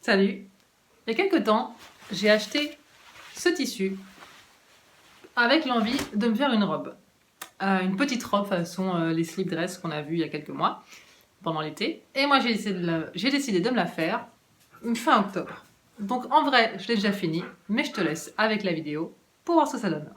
Salut! Il y a quelques temps, j'ai acheté ce tissu avec l'envie de me faire une robe. Une petite robe façon les slip dress qu'on a vu il y a quelques mois, pendant l'été. Et moi, j'ai décidé de me la faire fin octobre. Donc en vrai, je l'ai déjà fini, mais je te laisse avec la vidéo pour voir ce que ça donne.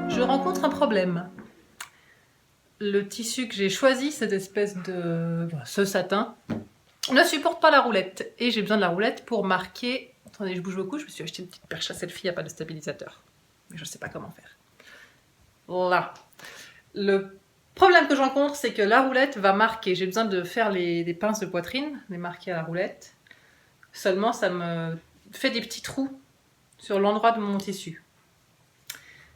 Je rencontre un problème. Le tissu que j'ai choisi, cette espèce de... ce satin, ne supporte pas la roulette. Et j'ai besoin de la roulette pour marquer... Attendez, je bouge beaucoup, je me suis acheté une petite perche à selfie, il n'y a pas de stabilisateur. Mais je ne sais pas comment faire. Là. Le problème que je rencontre, c'est que la roulette va marquer. J'ai besoin de faire des pinces de poitrine, les marquer à la roulette. Seulement, ça me fait des petits trous sur l'endroit de mon tissu.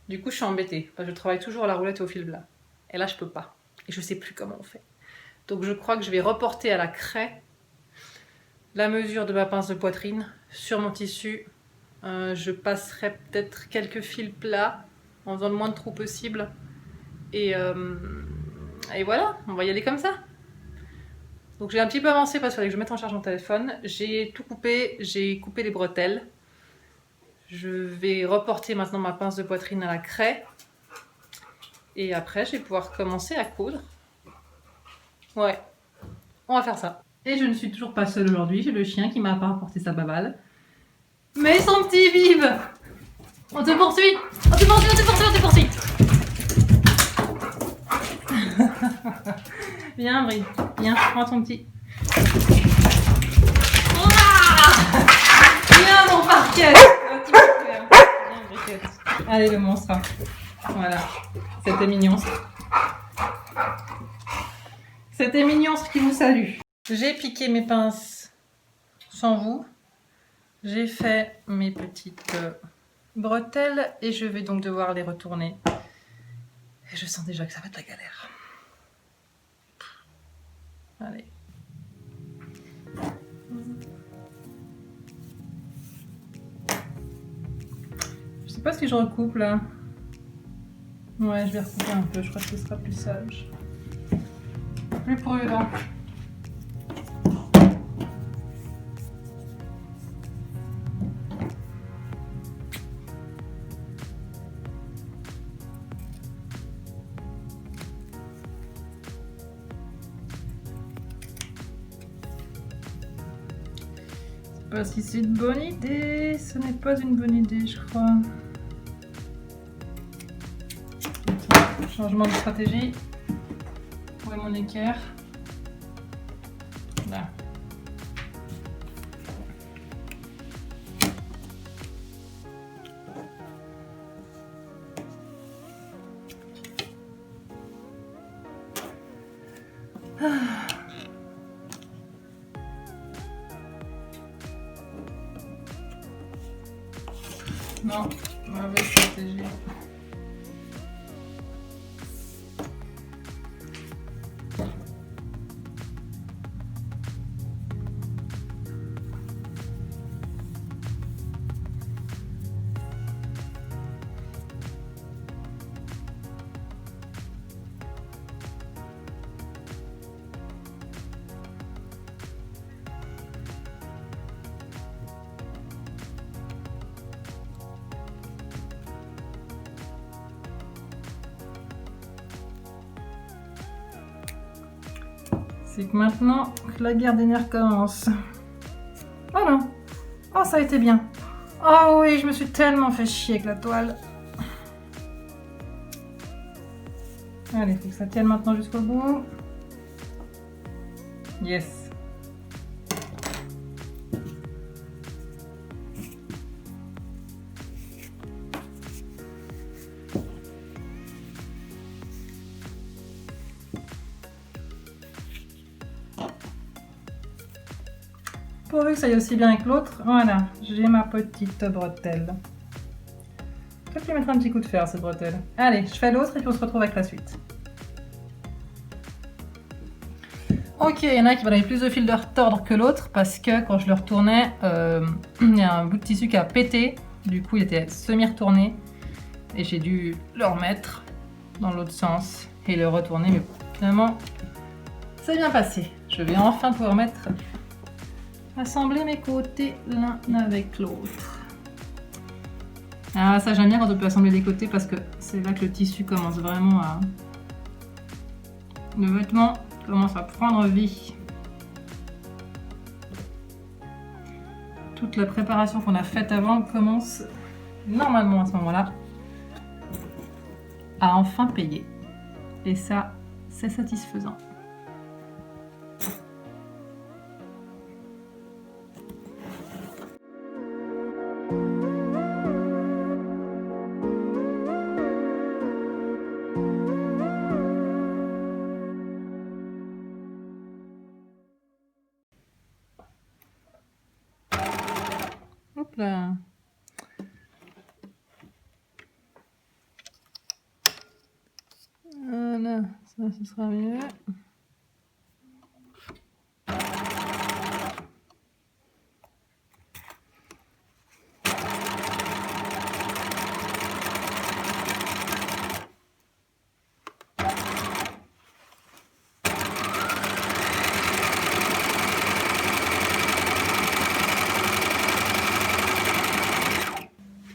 Du coup, je suis embêtée. Je travaille toujours à la roulette et au fil plat. Et là, je peux pas. Et je sais plus comment on fait. Donc, je crois que je vais reporter à la craie la mesure de ma pince de poitrine sur mon tissu. Je passerai peut-être quelques fils plats en faisant le moins de trous possible. Et voilà, on va y aller comme ça. Donc, j'ai un petit peu avancé parce qu'il fallait que je mette en charge mon téléphone. J'ai tout coupé. J'ai coupé les bretelles. Je vais reporter maintenant ma pince de poitrine à la craie. Et après, je vais pouvoir commencer à coudre. Ouais, on va faire ça. Et je ne suis toujours pas seule aujourd'hui. J'ai le chien qui m'a pas apporté sa babale. Mais son petit vive! On te poursuit! On te poursuit, on te poursuit, on te poursuit! Viens, Brie. Viens, prends ton petit. Viens, mon parquet! Allez, le monstre. Voilà. C'était mignon. C'était mignon ce qui vous salue. J'ai piqué mes pinces sans vous. J'ai fait mes petites bretelles et je vais donc devoir les retourner. Et je sens déjà que ça va être la galère. Allez. Je sais sais pas si je recoupe là. Ouais, je vais recouper un peu, je crois que ce sera plus sage. Plus prudent. Je sais pas si c'est une bonne idée, ce n'est pas une bonne idée, je crois. Changement de stratégie. Où est mon équerre? Là. Non, mauvaise stratégie. C'est que maintenant que la guerre des nerfs commence. Oh non! Oh, ça a été bien! Oh oui, je me suis tellement fait chier avec la toile. Allez, il faut que ça tienne maintenant jusqu'au bout. Yes! Pourvu que ça aille aussi bien avec l'autre, voilà, j'ai ma petite bretelle. Peut-être lui mettre un petit coup de fer cette bretelle. Allez, je fais l'autre et puis on se retrouve avec la suite. Ok, il y en a qui vont donner plus de fil de retordre que l'autre parce que quand je le retournais, il y a un bout de tissu qui a pété. Du coup, il était semi-retourné et j'ai dû le remettre dans l'autre sens et le retourner. Mais finalement, c'est bien passé. Je vais enfin pouvoir mettre... assembler mes côtés l'un avec l'autre. Ah, ça j'aime bien quand on peut assembler des côtés parce que c'est là que le tissu commence vraiment à... le vêtement commence à prendre vie. Toute la préparation qu'on a faite avant commence normalement à ce moment-là à enfin payer. Et ça, c'est satisfaisant. Hop là. Voilà, ça ce sera mieux.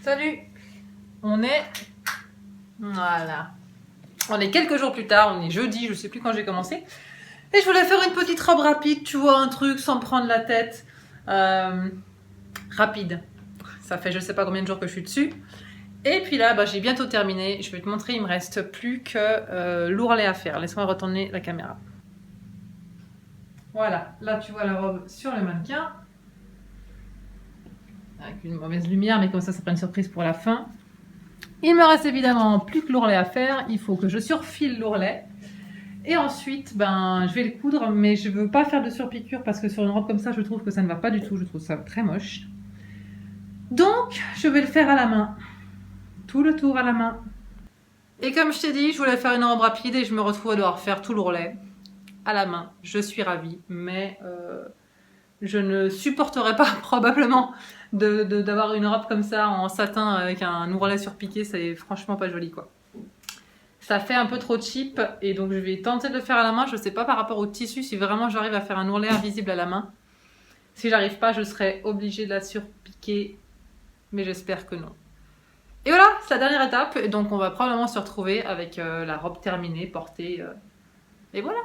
Salut! On est... Voilà. On est quelques jours plus tard, on est jeudi, je sais plus quand j'ai commencé. Et je voulais faire une petite robe rapide, tu vois, un truc sans prendre la tête. Rapide. Ça fait je sais pas combien de jours que je suis dessus. Et puis là, bah, j'ai bientôt terminé. Je vais te montrer, il me reste plus que l'ourlet à faire. Laisse-moi retourner la caméra. Voilà, là tu vois la robe sur le mannequin. Avec une mauvaise lumière, mais comme ça sera une surprise pour la fin. Il me reste évidemment plus que l'ourlet à faire. Il faut que je surfile l'ourlet. Et ensuite, ben, je vais le coudre, mais je ne veux pas faire de surpiqûre parce que sur une robe comme ça, je trouve que ça ne va pas du tout. Je trouve ça très moche. Donc, je vais le faire à la main. Tout le tour à la main. Et comme je t'ai dit, je voulais faire une robe rapide et je me retrouve à devoir faire tout l'ourlet à la main. Je suis ravie, mais je ne supporterai pas probablement d'avoir une robe comme ça en satin avec un ourlet surpiqué, c'est franchement pas joli quoi. Ça fait un peu trop cheap et donc je vais tenter de le faire à la main. Je sais pas par rapport au tissu si vraiment j'arrive à faire un ourlet invisible à la main. Si j'arrive pas, je serai obligée de la surpiquer, mais j'espère que non. Et voilà, c'est la dernière étape, et donc on va probablement se retrouver avec la robe terminée, portée, et voilà.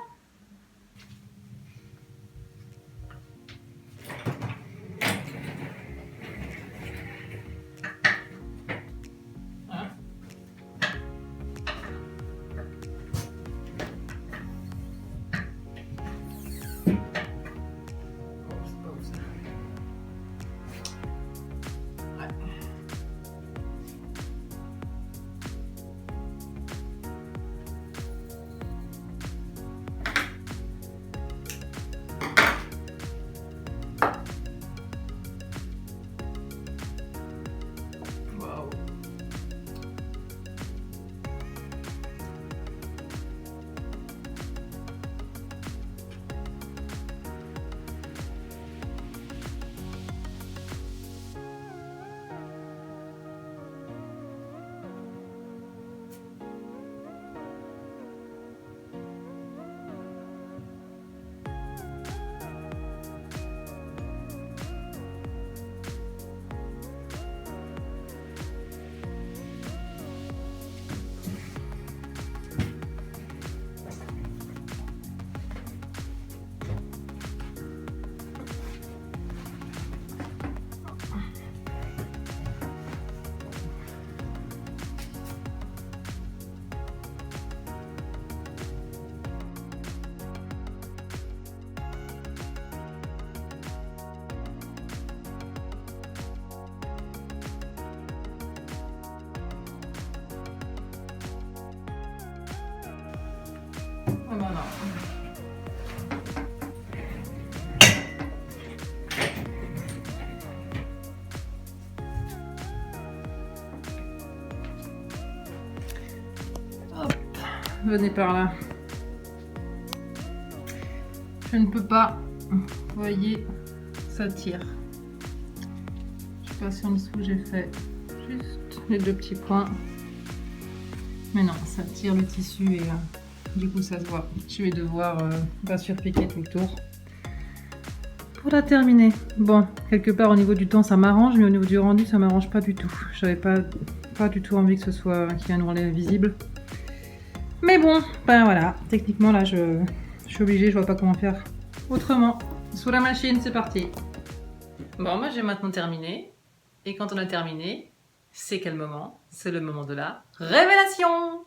Ah bah non. Hop, venez par là. Je ne peux pas. Vous voyez, ça tire. Je sais pas si en dessous j'ai fait juste les deux petits points. Mais non, ça tire le tissu et du coup ça se voit. Je vais devoir pas surpiquer tout le tour pour la terminer. Bon, quelque part au niveau du temps ça m'arrange, mais au niveau du rendu ça m'arrange pas du tout. J'avais pas du tout envie que ce soit qu'il y ait un ourlet invisible. Mais bon, ben voilà, techniquement là je suis obligée, je vois pas comment faire autrement. Sous la machine, c'est parti. Bon, moi j'ai maintenant terminé. Et quand on a terminé, c'est quel moment? C'est le moment de la révélation!